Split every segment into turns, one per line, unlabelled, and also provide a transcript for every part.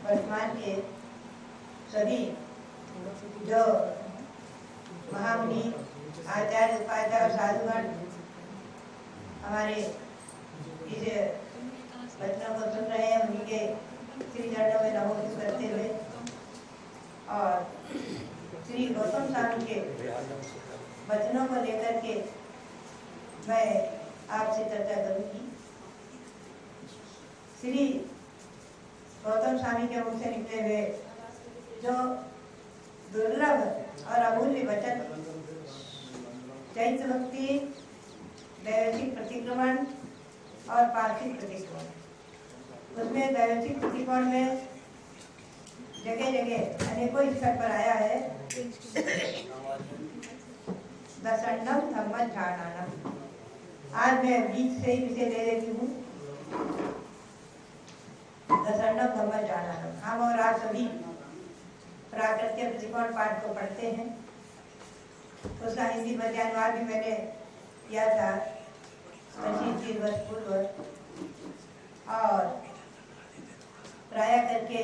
वर्तमान के सभी जो महामुनि आचार्य उपाध्याय और साधुगण हमारे इस वचनों को सुन रहे हैं, उन्हीं के श्री चरणों में नमोस्तुति करते हुए और श्री गौतम स्वामी के वचनों को लेकर के मैं आपसे चर्चा करूंगी। श्री गौतम स्वामी के मुख से निकले हुए जो दुर्लभ और अमूल्य वचन चैत्य भक्ति, दैवतिक प्रतिक्रमण और पार्थिव प्रतिक्रमण, उसमें दैवतिक प्रतिक्रमण में जगह जगह अनेकों स्तर पर आया है। दशण्डम धम्म झाड़ानम। आज मैं बीच से ही इसे ले लेती हूँ। दशण्डम धम्म झाड़ानम। हम और आप सभी प्राकृतिक प्रतिक्रमण पाठ को पढ़ते हैं। उसका हिंदी में अनुवाद भी मैंने किया था 25 वर्ष पूर्व, और प्राय करके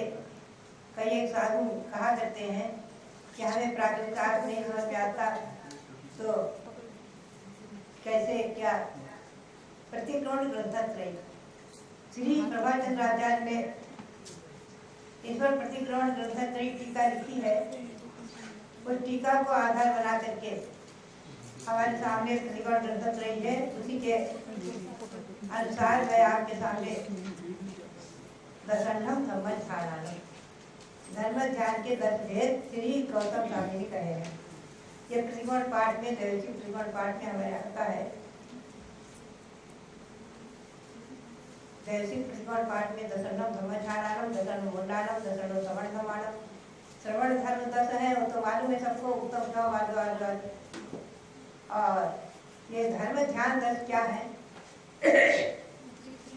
कई एक साधु कहा करते हैं कि हमें प्राकृतिक अर्थ नहीं समझ में आता तो कैसे क्या प्रतिक्रमण ग्रंथत्रयी श्री प्रभाचंद्र आचार्य ने इस पर प्रतिक्रमण ग्रंथत्रयी टीका लिखी है। उस टीका को आधार बना करके हमारे सामने प्रतिक्रमण ग्रंथत्रयी है। उसी के अनुसार मैं आपके सामने दशण्डम धम्म झाड़ानम, धर्म ध्यान के 10 भेद श्री गौतम स्वामी ने कहे हैं। ये प्रतिक्रमण पाठ में, दैवतिक प्रतिक्रमण पाठ में हमारे आता है। दैवतिक प्रतिक्रमण पाठ में दशण्डम धम्म झाड़ानम, दशण्डम मुंडानम, दशण्डम श्रवण धमानम। श्रवण धर्म 10 है, वो तो मालूम है सबको, उत्तम भाव वाद। और ये धर्म ध्यान 10 क्या है,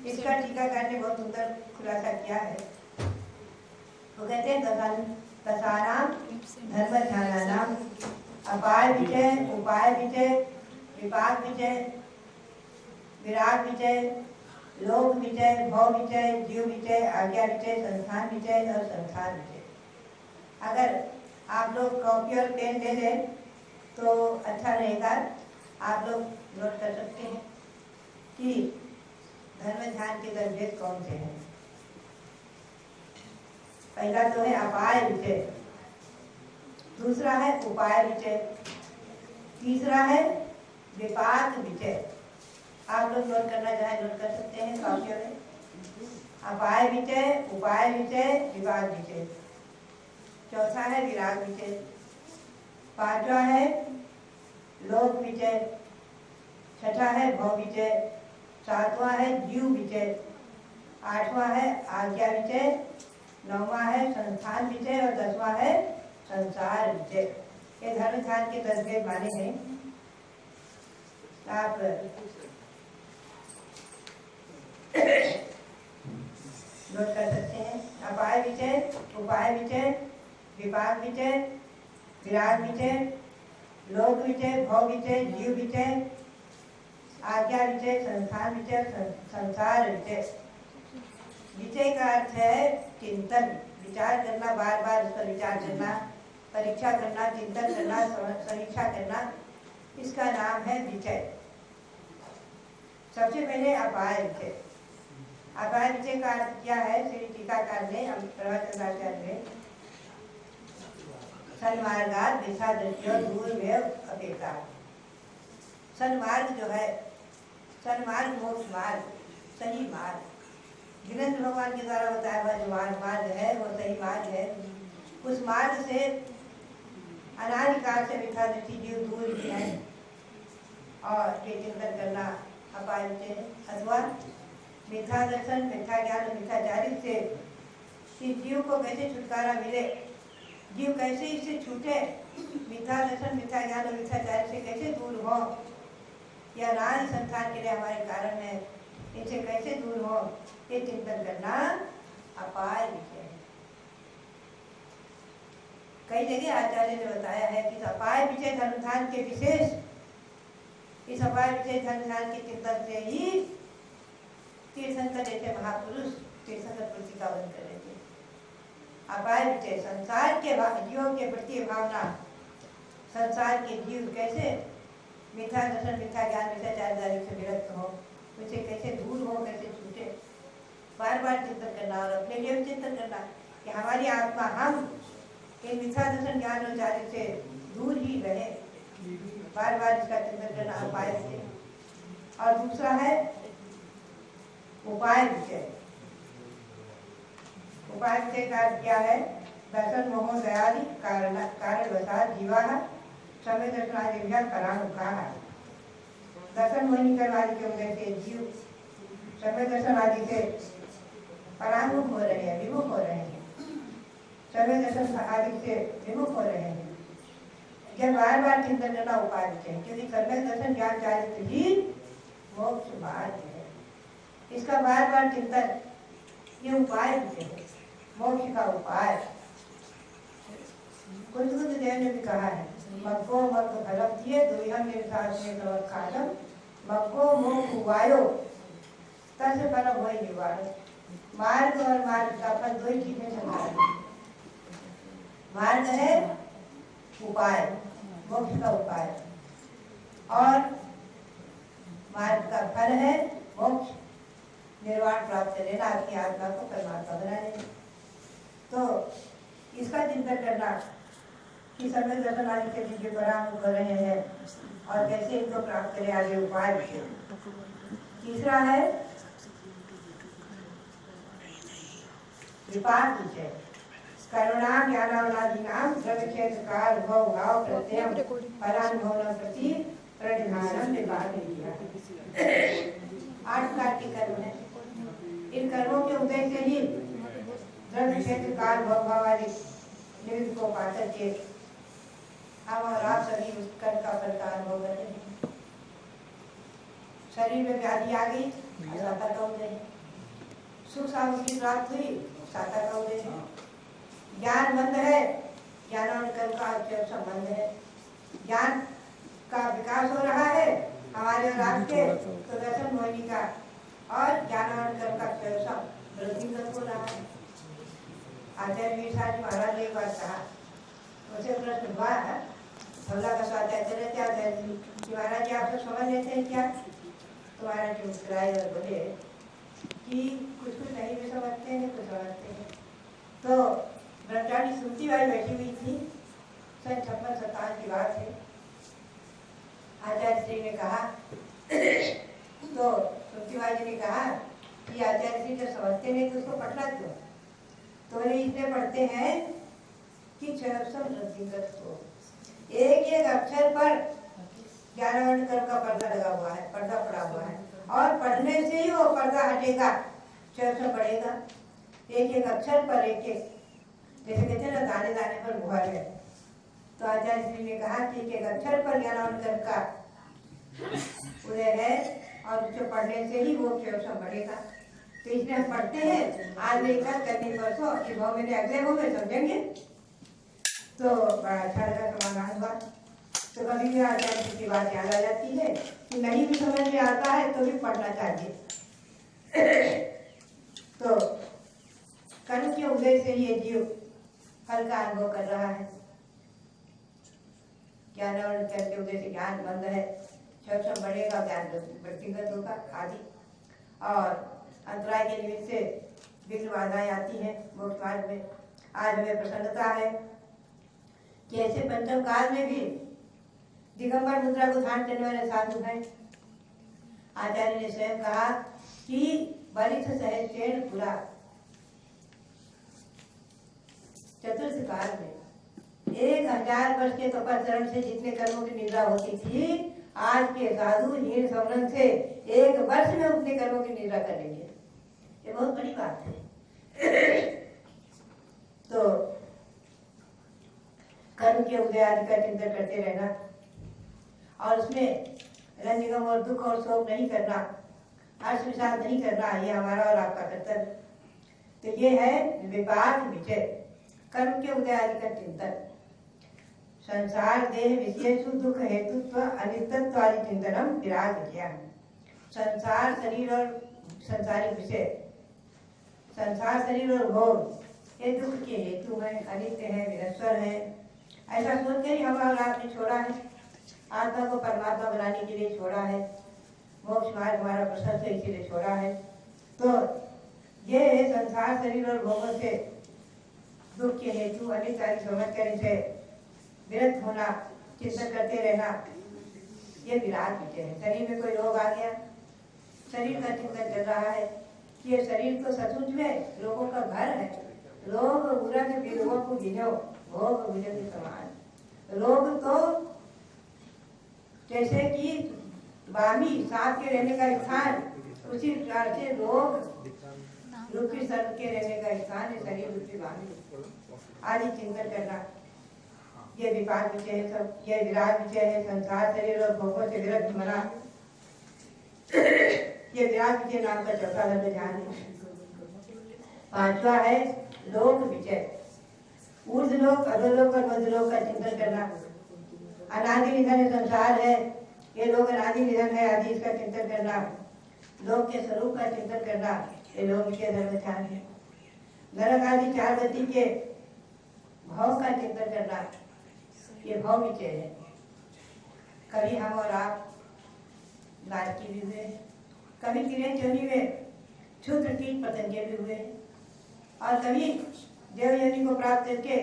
इसका टीकाकार ने बहुत सुंदर खुलासा किया है। वो कहते हैं दशानाम धर्म ध्यानानाम अपाय विजय, उपाय विजय, विपाक विजय, विराग विजय, लोक विजय, भव विजय, जीव विजय, आज्ञा विजय, संस्थान विजय और संसार विजय। अगर आप लोग कॉपी और पेन ले लें तो अच्छा रहेगा। आप लोग नोट कर सकते हैं कि धर्म ध्यान के 10 भेद कौन से हैं। पहला तो है अपाय विजय, दूसरा है उपाय विजय, तीसरा है विपाक विजय। आप लोग नोट करना चाहे नोट कर सकते हैं कॉपियों में। अपाय विजय, उपाय विजय, विपाक विजय। चौथा है विराग विजय, पांचवा है लोक विजय, छठा है भव विजय, सातवां है जीव विजय, आठवां है आज्ञा विजय, नौवां है संस्थान विजय और 10वां है संसार विजय। ये धर्म ध्यान के 10 भेद माने हैं। आप नोट कर सकते हैं। अपाय विजय, उपाय विजय, विपाक विजय, विराग विजय, लोक विजय, भव विजय, जीव विजय, आज्ञा विजय, संस्थान विजय, संसार विजय। विजय का अर्थ है चिंतन, विचार करना, बार बार उस पर विचार करना, परीक्षा करना, चिंतन करना, समीक्षा करना, इसका नाम है विजय। सबसे पहले अपाय विजय। अपाय विजय का अर्थ क्या है, श्री टीकाकार ने प्रभाचंद्राचार्य ने सन्मार्गात दिशा दृष्टियों दूर में अपेक्षा। सन्मार्ग जो है, सन्मार्ग मोक्ष मार्ग, सही मार्ग, वीरेंद्र भगवान के द्वारा बताया हुआ जो मार्ग है वो सही मार्ग है। उस मार्ग से अनादिकाल से मिथ्या दृष्टि जीव दूर ही है और ये चिंतन करना अपाय विजय है। अथवा मिथ्या दर्शन, मिथ्या ज्ञान और मिथ्याचारित से कि जीव को कैसे छुटकारा मिले, जीव कैसे इससे छूटे, मिथ्या दर्शन, मिथ्या ज्ञान और मिथ्याचारित से कैसे दूर हो, या अनादि संसार के लिए हमारे कारण है, इनसे कैसे दूर हो, ये चिंतन करना अपाय विजय है। कई जगह आचार्य ने बताया है कि अपाय विषय धर्मधान के विशेष, इस अपाय विषय धर्मधान के चिंतन से ही तीर्थंकर जैसे महापुरुष तीर्थंकर वृत्ति का वन कर रहे थे। अपाय विषय संसार के जीवों के प्रति भावना, संसार के जीव कैसे मिथ्या दर्शन मिथ्या ज्ञान मिथ्याचारधारी से विरक्त हो, उसे कैसे दूर हो, कैसे छूटे, बार बार चिंतन करना और अपने लिए भी चिंतन करना कि हमारी आत्मा हम इन मिथ्या दर्शन ज्ञान और चार्य से दूर ही रहे, बार बार इसका चिंतन करना उपाय विषय। और दूसरा है उपाय विषय। उपाय विषय का क्या है? दर्शन मोह दयादि कारण वसात जीवा समय दर्शनादिभ्या परामुखाः। दर्शन मोह निकलवादी के वजह से जीव समय दर्शन आदि से परामुख हो रहे हैं, विमुख हो रहे हैं, समय दर्शन आदि से विमुख हो रहे हैं। जब बार बार चिंतन करना उपाय विषय, क्योंकि समय दर्शन ज्ञान चारित्र ही मोक्ष मार्ग है, इसका बार बार चिंतन ये उपाय विषय है, मोक्ष का उपाय। कुंद देव ने भी कहा है, मग्गो मग्ग फलम दिए दुर्यम निर्साधने नवकालम, मग्गो मोक्ष उवायो तस् फलम वही निवारण। मार्ग और मार्ग का फल दो ही चीजें संसार में। मार्ग है उपाय, मोक्ष का उपाय, और मार्ग का फल है मोक्ष, निर्वाण प्राप्त कर लेना, अपनी आत्मा को परमात्मा बना लेना। तो इसका चिंतन करना कि समय दर्शन आदि के विजय परामुख कर रहे हैं और कैसे इनको प्राप्त करें, आगे उपाय विषय। तीसरा है विपाक विषय। करुणा ज्ञानावनादीनाम द्रव्यक्षेत्र काल भव भाव प्रत्ययम फलानुभवनम प्रति प्रतिधानम विपाक विद्या। 8 प्रकार के कर्म हैं। इन कर्मों के उदय से ही द्रव्य क्षेत्र काल भव भाव आदि निमित्त को पाकर के हम और आप सभी उस कर्म का फल का अनुभव करते हैं। शरीर में व्याधि आ गई, साता का उदय। सुख सामग्री प्राप्त हुई, साता का उदय है। ज्ञान बंद है, ज्ञान और कर्म का अक्षर संबंध है। ज्ञान का विकास हो रहा है हमारे और आपके, तो दर्शन मोहिनी का और ज्ञान और कर्म का अक्षर वृद्धिगत हो रहा है। आचार्य वीरसार जी महाराज ने एक बार कहा, उसे प्रश्न हुआ है, भवला का स्वाध्याय चले थे आचार्य जी कि महाराज जी आप सब समझ लेते हैं क्या? तो महाराज जी मुस्कुराए और बोले कि कुछ कुछ नहीं भी समझते हैं, कुछ समझते हैं। तो ब्रह्मचारी सुनती बाई बैठी हुई थी, 56-57 की बात है। आचार्य श्री ने कहा तो सुनती बाई जी ने कहा कि आचार्य श्री जब समझते नहीं तो उसको पढ़ना क्यों? तो ये इसलिए पढ़ते हैं कि वृद्धिगत हो। एक एक अक्षर पर ज्ञानवर्ण कर्म का पर्दा लगा हुआ है, पर्दा पड़ा हुआ है, और पढ़ने से ही वो पर्दा हटेगा, क्षर बढ़ेगा। एक एक अक्षर पर एक एक, जैसे कहते हैं ना दाने दाने पर मुहर है। तो आचार्य श्री ने कहा कि एक एक अक्षर पर ज्ञानवर्ण कर्म का उदय है, और उसे पढ़ने से ही वो क्षर बढ़ेगा। तो इसलिए हम पढ़ते हैं, आज लेकर करने परसों कि भाव मेरे अगले भाव में समझेंगे तो बड़ा अच्छा लगा, समाधान हुआ। तो कभी भी आचार्य की बात याद आ जाती है कि नहीं भी समझ में आता है तो भी पढ़ना चाहिए। तो कर्म के उदय से ये जीव फल का अनुभव कर रहा है। ज्ञान और कर्म के उदय से ज्ञान बंद है, क्षण बढ़ेगा, ज्ञान व्यक्तिगत होगा आदि, और अंतराय के निमित्त से विघ्न बाधाएं आती हैं मोक्ष मार्ग में। आज हमें प्रसन्नता है कि ऐसे पंचम काल में भी दिगंबर मुद्रा को धारण करने वाले साधु हैं। आचार्य ने स्वयं कहा कि बलिष्ठ सहस्रेण पुरा, चतुर्थ काल में 1000 वर्ष के तपस्चरण से जितने कर्मों की निद्रा होती थी, आज के साधु हीन समरण से 1 वर्ष में उतने कर्मों की निद्रा कर लेंगे। ये बहुत बड़ी बात है। तो कर्म के उदय आदि का चिंतन करते रहना, और उसमें रंजगम और दुख और शोक नहीं करना, हर्ष विषाद नहीं करना, ये हमारा और आपका कर्तव्य। तो ये है विपाक विजय, कर्म के उदय आदि का चिंतन। संसार देह विशेषु दुख हेतुत्व अनित्यत्वादि चिंतनम विराग विजया। संसार शरीर और संसारिक विषय, संसार शरीर और भोग ये दुख के हेतु है, अनित्य है, विनश्वर है। ऐसा सोच कर ही हम और आपने छोड़ा है, आत्मा को परमात्मा बनाने के लिए छोड़ा है, मोक्ष मार्ग हमारा प्रशस्त है इसीलिए छोड़ा है। तो ये संसार शरीर और भोगों से दुख के हेतु अनित्य समझ कर इसे विरक्त होना, चिंतन करते रहना, ये विराग विजय है। शरीर में कोई रोग आ गया, शरीर का चिंतन चल रहा है कि ये शरीर तो सचमुच में लोगों का घर है, रोग उरा के विरोगों को गिनो, भोग बुझे के समान। रोग तो जैसे कि बामी सांप के रहने का स्थान, उसी प्रकार से रोग रूपी सर्प के रहने का स्थान है शरीर रूपी बामी। आदि चिंतन करना ये विपाक विषय है, सब ये विराग विषय है। संसार शरीर और भोगों से विरक्त होना ये विराग विषय नाम का चौथा धर्म ध्यान है। पांचवा है लोक विजय, ऊर्ध्वलोक, अधोलोक और मध्यलोक का चिंतन करना। अनादि निधन संसार है, ये लोग अनादि निधन है आदि इसका चिंतन करना। लोक के स्वरूप का चिंतन करना, ये लोक विषय धर्म ध्यान है। नरक आदि चार गति के भाव का चिंतन करना, ये भाव विषय है। कभी हम और आप नारकी भी हुए, कभी किरण योनि में क्षुद्र कीट पतंगे भी हुए, और कभी देव योनि को प्राप्त करके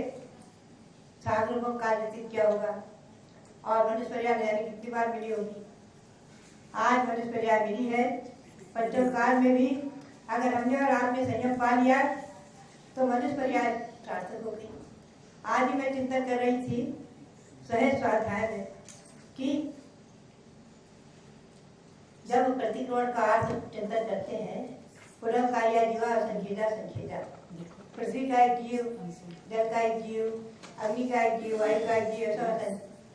सागरों को काल व्यतीत किया होगा, और मनुष्य पर्याय यानी कितनी बार मिली होगी। आज मनुष्य पर्याय मिली है, पंचम काल में भी अगर हमने और आपने संयम पा लिया तो मनुष्य पर्याय सार्थक हो गई। आज ही मैं चिंतन कर रही थी सहज स्वाध्याय में कि जब प्रतिक्रमण का अर्थ चिंतन करते हैं, पुनः कार्य जीवा संखेजा संखेजा, पृथ्वी का एक जीव, जल का एक जीव, अग्नि का एक जीव, वायु का एक जीव, ऐसा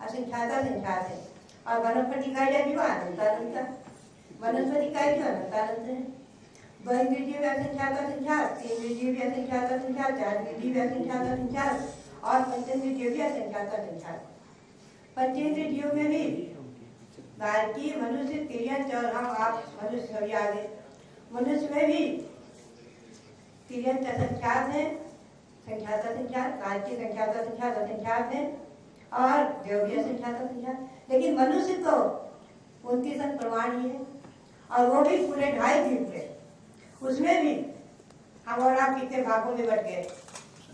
असंख्याता संख्यात है। और वनस्पति का यह जीव अनंतानंत, वनस्पति का जीव अनंतानंत है। बहिर्जीव भी असंख्याता संख्यात, तीन भी असंख्याता संख्यात, चार भी असंख्याता संख्यात, और पंचेंद्रिय भी असंख्याता संख्यात। पंचेंद्रिय जीव में भी गाय की, मनुष्य, तिर्यंच और हम आप मनुष्य सभी आगे, मनुष्य में भी तिर्यंच असंख्यात है, संख्याता संख्यात, गाय की संख्याता संख्यात असंख्यात है, और देव भी असंख्याता संख्यात। लेकिन मनुष्य तो 29 अंक प्रमाण ही है, और वो भी पूरे 2.5 द्वीप है। उसमें भी हम और आप कितने भागों में बट गए,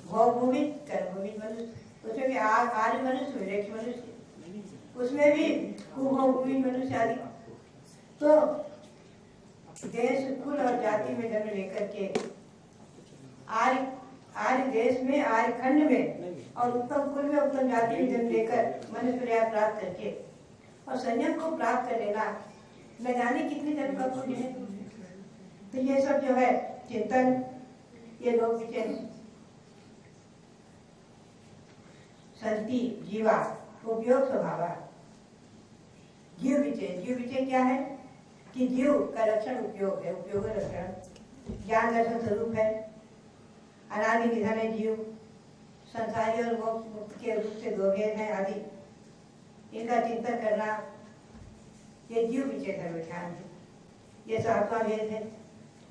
भोग भूमि, कर्म भूमि मनुष्य, उसमें भी आर्य मनुष्य, विरेक्ष मनुष्य, उसमें भी कुभोग भूमि मनुष्य आदि। तो देश, कुल और जाति में जन्म लेकर के आर्य देश में, आर्य खंड में, और उत्तम कुल में, उत्तम जाति में जन्म लेकर मनुष्य पर्याय प्राप्त करके और संयम को प्राप्त कर लेना न जाने कितने जन्म का पुण्य है। तो ये सब जो है चिंतन, ये लोग विचय संति जीवा उपयोग स्वभाव। जीव विचय, जीव विचय क्या है कि जीव का लक्षण उपयोग है, उपयोग लक्षण ज्ञान दर्शन स्वरूप है। अनादि निधन है जीव, संसारी और मोक्ष मुक्त के रूप से दो भेद हैं आदि, इनका चिंतन करना, ये जीव विचय धर्म ध्यान है। ये 7वां भेद है।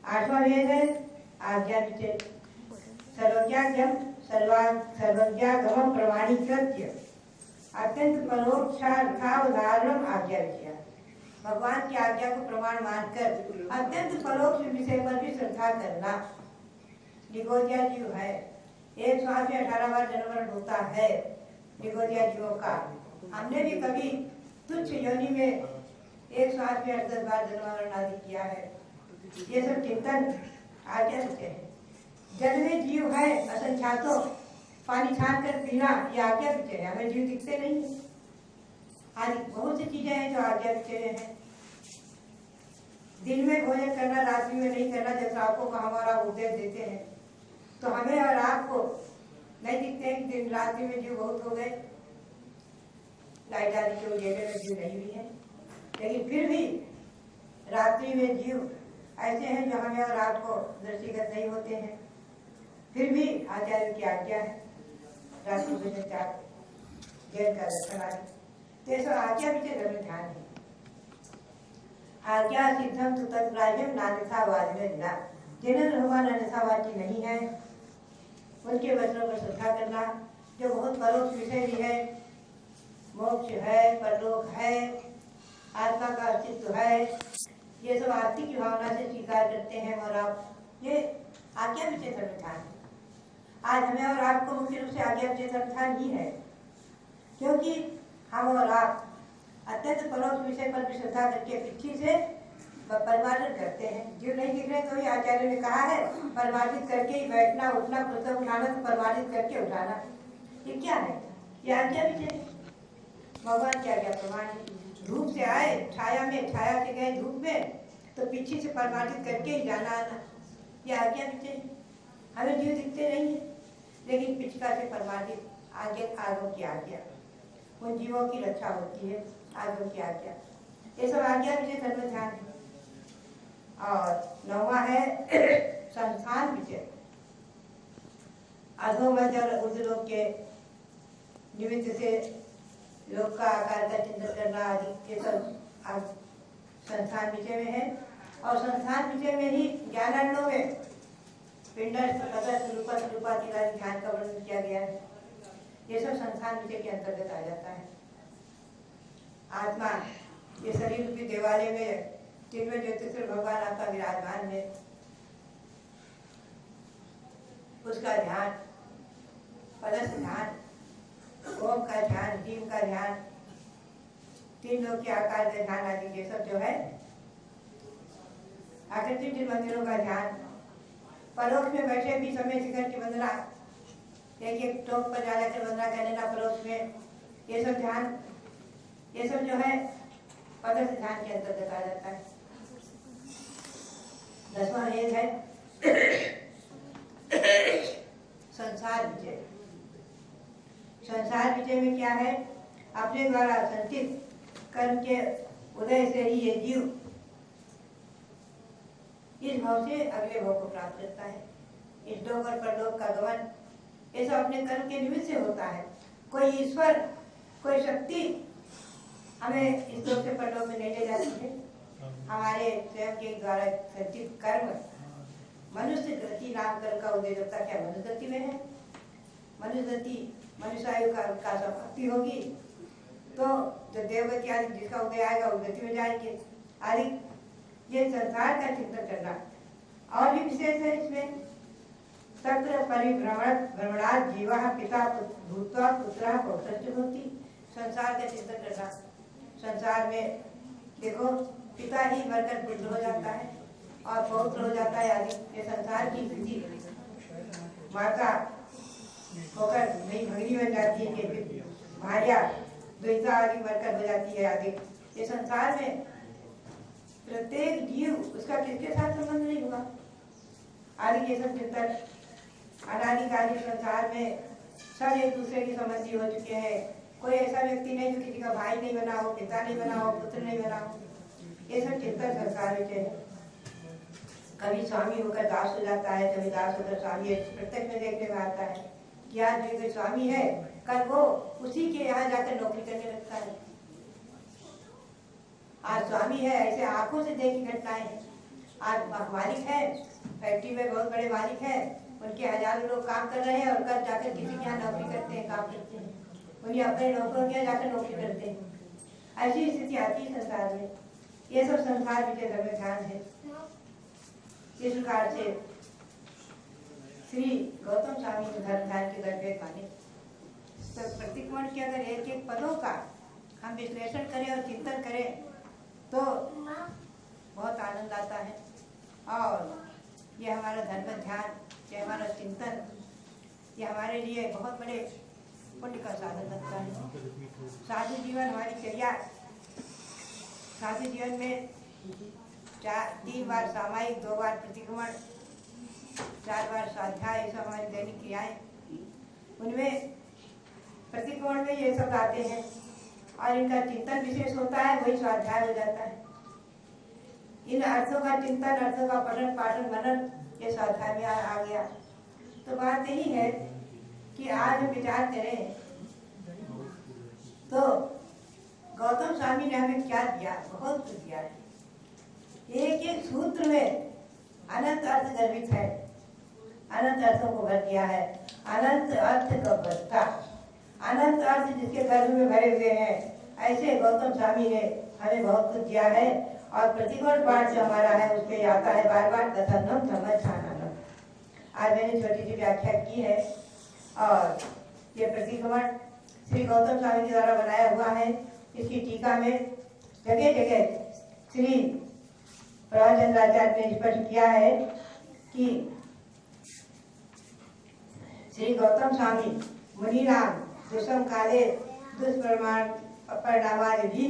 8वां भेद है आज्ञा विचय, सर्वज्ञागम सर्वज्ञागम प्रमाणीकृत्य अत्यंत परोक्षार्थावधारणम आज्ञा विषय। भगवान की आज्ञा को प्रमाण मानकर अत्यंत परोक्ष विषय पर भी श्रद्धा करना। निगोदिया जीव है, एक श्वास में 18 बार जन्म होता है निगोदिया जीवों का। हमने भी कभी तुच्छ योनि में एक श्वास में 10 बार जन्म आदि किया है। ये सब चिंतन आज्ञा विषय है। जल में जीव है असंख्यातों, पानी छान कर पीना ये आज्ञा विषय है। हमें जीव दिखते नहीं है, आज बहुत सी चीजें हैं जो आज्ञा विषय है। दिन में भोजन करना, रात्रि में नहीं करना, जब आपको हमारा उपदेश देते हैं तो हमें और आपको नहीं दिखते हैं कि दिन रात्रि में जीव बहुत हो गए, लाइट आदि के उजाले में जीव नहीं भी है, लेकिन फिर भी रात्रि में जीव ऐसे हैं जो हमें और आपको दृष्टिगत नहीं होते हैं। फिर भी आचार्य की आज्ञा है रात्रि में त्याग। जैन का दर्शन आदि। तो ये सब आज्ञा विषय धर्म ध्यान है। आज्ञा सिद्धम तो तत्प्राज्यम नान्यथावादी में जिला, जिन्हें भगवान अन्यथावादी नहीं है उनके वचनों पर श्रद्धा करना, जो बहुत परोक्ष विषय भी है, मोक्ष है, परलोक है, आत्मा का अस्तित्व है, ये सब आस्तिक की भावना से स्वीकार करते हैं। और आप ये आज्ञा विषय धर्म ध्यान है। आज हमें और आपको मुख्य रूप से आज्ञा विषय धर्म ध्यान ही है, क्योंकि हम और आप अत्यंत परोक्ष विषय पर भी श्रद्धा करके पीछे से परिमार्जन करते हैं। जीव नहीं दिख रहे तो ही आचार्य ने कहा है परिमार्जित करके ही बैठना, उठना, पुस्तक उठाना तो परिमार्जित करके उठाना। ये क्या है? ये आज्ञा विषय भगवान की आज्ञा प्रमाण है। धूप से आए छाया में, छाया से गए धूप में, तो पीछे से परिमार्जित करके ही जाना आना, ये आज्ञा विषय। हमें जीव दिखते नहीं है, लेकिन पिछला से परिमार्जित आगे आगों की आज्ञा, उन जीवों की रक्षा होती है, आगों की आज्ञा। ये सब आज्ञा विषय धर्म ध्यान है। और 9वां है संस्थान विषय। अधोमध्य और ऊर्ध्वलोक के निमित्त से लोक का आकार का चिंतन करना आदि ये सब संस्थान विषय में है। और संस्थान विषय में ही ज्ञानांडों में पिंडस्थ, पदस्थ, रूपस्थ, रूपाधिकारी ध्यान का वर्णन किया गया है। ये सब संस्थान विषय के अंतर्गत आ जाता है। आत्मा ये शरीर रूपी देवालय में जिनमें ज्योतिष भगवान आपका विराजमान है, उसका ध्यान, पदस्थ ध्यान, ओम का ध्यान, जीव का ध्यान, तीन लोग के आकार का ध्यान आदि ये सब जो है आकृतिक जिन मंदिरों का ध्यान, परोक्ष में बैठे भी समय शिखर की वंदना, एक एक टोक पर जा जाकर वंदना कर लेना परोक्ष में, ये सब ध्यान, ये सब जो है पदस्थ ध्यान के अंतर्गत आ जाता है। 10वां भेद है संसार विजय। संसार विजय में क्या है? अपने द्वारा संचित कर्म के उदय से ही ये जीव इस भाव से अगले भाव को प्राप्त करता है। इस लोक और परलोक का गमन ये सब अपने कर्म के निमित्त से होता है। कोई ईश्वर, कोई शक्ति हमें इस लोक से परलोक में नहीं ले जाती है। हमारे स्वयं के द्वारा संचित कर्म, मनुष्य गति नाम कर्म का उदय जब तक क्या मनुष्य गति में है, मनुष्य गति मनुष्य आयु का समाप्ति होगी तो जो देवगति आदि जिसका उदय आएगा उस गति में जाएंगे आदि। ये संसार का चिंतन करना और भी विशेष है इसमें। तत्र परिभ्रमणात् जीवः पिता भूत्वा पुत्रः पौत्रश्च भवति। संसार का चिंतन करना, संसार में देखो पिता ही मरकर पुत्र हो जाता है और पौत्र हो जाता है आदि। ये संसार की स्थिति, माता होकर नई भगनी बन जाती है कि भार्या द्वैता आदि मरकर हो जाती है आदि। ये संसार में प्रत्येक जीव उसका किसके साथ संबंध नहीं हुआ आदि। ये सब चिंतन अनादिकाल संसार में सब एक दूसरे के संबंधी हो चुके हैं। कोई ऐसा व्यक्ति नहीं जो किसी का भाई नहीं बना हो, पिता नहीं बना हो, पुत्र नहीं बना हो। ये सब चिंतन संसार में है। कभी स्वामी होकर दास हो जाता है, कभी दास होकर स्वामी, प्रत्यक्ष में देखने में आता है कि आज जो कोई स्वामी है कल वो उसी के यहाँ जाकर नौकरी करने लगता है। आज स्वामी है, ऐसे आंखों से देखी घटनाएं हैं। आज मालिक है, फैक्ट्री में बहुत बड़े मालिक है, उनके हजारों लोग काम कर रहे हैं और कल जाकर किसी के यहाँ नौकरी करते हैं, काम करते हैं, उन्हें अपने नौकरों के यहाँ जाकर नौकरी करते हैं। ऐसी स्थिति आती है संसार में। ये सब संसार विषय धर्म ध्यान है। इस प्रकार से श्री गौतम स्वामी धर्म ध्यान के दर्वे माने। तो प्रतिक्रमण के अगर एक एक पदों का हम विश्लेषण करें और चिंतन करें तो बहुत आनंद आता है। और ये हमारा धर्म ध्यान, ये हमारा चिंतन, ये हमारे लिए बहुत बड़े पुण्य का साधन बनता है। साधु जीवन हमारी चर्या, साधु जीवन में 3 बार सामायिक, 2 बार प्रतिक्रमण, 4 बार स्वाध्याय, ये सब हमारी दैनिक क्रियाएं। उनमें प्रतिक्रमण में ये सब आते हैं और इनका चिंतन विशेष होता है, वही स्वाध्याय हो जाता है। इन अर्थों का चिंतन, अर्थों का पठन पाठन मनन ये स्वाध्याय में आ गया। तो बात यही है कि आज हम विचार करें ने हमें क्या दिया, बहुत कुछ दिया है। एक एक सूत्र में अनंत अर्थ गर्भित है, अनंत अर्थों को भर दिया है। अनंत अर्थ का बस्ता, अनंत अर्थ जिसके गर्भ में भरे हुए हैं, ऐसे गौतम स्वामी ने हमें बहुत कुछ दिया है। और प्रतिकोण पाठ जो हमारा है उसमें आता है बार बार कथनम धम्मस्थानम। आज मैंने छोटी सी व्याख्या की है और ये प्रतिक्रमण श्री गौतम स्वामी के द्वारा बनाया हुआ है। इसकी टीका में जगह जगह श्री प्रभाचंद्राचार्य ने स्पष्ट किया है कि श्री गौतम स्वामी मुनिनाम दुष्म काले दुष्प्रमाण परिणामादि भी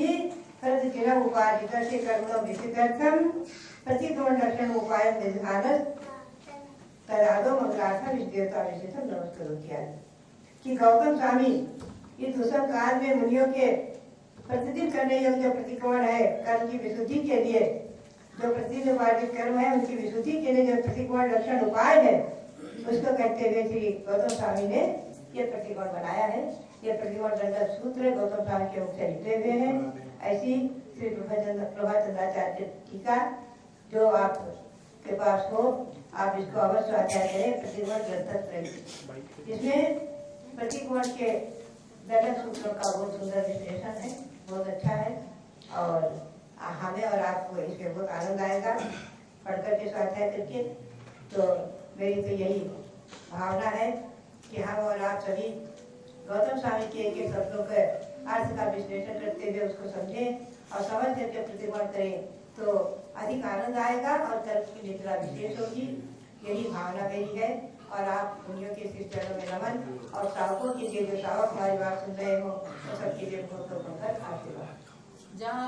प्रतिदिन उपाधितस्य कर्म विशिष्टर्थम प्रतिक्रमण लक्षण उपाय निर्धारण तदादो मंगलार्थम इस देवता विशेषम नमस्कार किया कि गौतम स्वामी इस दुष्म काल में मुनियों के प्रतिदिन करने योग्य जो प्रतिक्रमण है कर्म की विशुद्धि के लिए, जो प्रतिदिन उपार्जित कर्म है उनकी विशुद्धि के लिए जो प्रतिक्रमण लक्षण उपाय है उसको कहते हुए श्री गौतम स्वामी ने ये प्रतिक्रमण बनाया है। ये प्रतिक्रमण दंडक सूत्र गौतम स्वामी के मुख से लिखे हुए हैं। ऐसी श्री प्रभाचंद्राचार्य टीका जो आपके पास हो, आप इसको अवश्य स्वाध्याय करें। प्रतिक्रमण ग्रंथ इसमें प्रतिक्रमण के दंडक सूत्रों का बहुत सुंदर विश्लेषण है, बहुत अच्छा है और हमें और आपको इसमें बहुत आनंद आएगा पढ़ करके स्वाध्याय करके। तो मेरी तो यही भावना है कि हम और आप सभी गौतम स्वामी के एक एक शब्दों के अर्थ का विश्लेषण करते हुए उसको समझें और समझ करके प्रतिक्रमण करें तो अधिक आनंद आएगा और तर्क की निद्रा विशेष होगी। यही भावना मेरी है और आप मुनियों के इस चरणों में नमन और श्रावकों के लिए जो श्रावक हमारी बात सुन रहे हो तो सबके लिए बहुत बहुत आशीर्वाद।